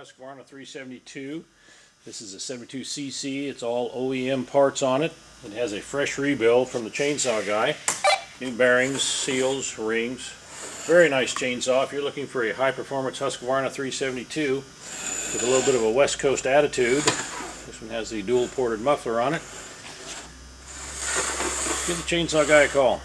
Husqvarna 372. This is a 72cc. It's all OEM parts on it. It has a fresh rebuild from the chainsaw guy. New bearings, seals, rings. Very nice chainsaw. If you're looking for a high-performance Husqvarna 372 with a little bit of a West Coast attitude, this one has the dual-ported muffler on it. Give the chainsaw guy a call.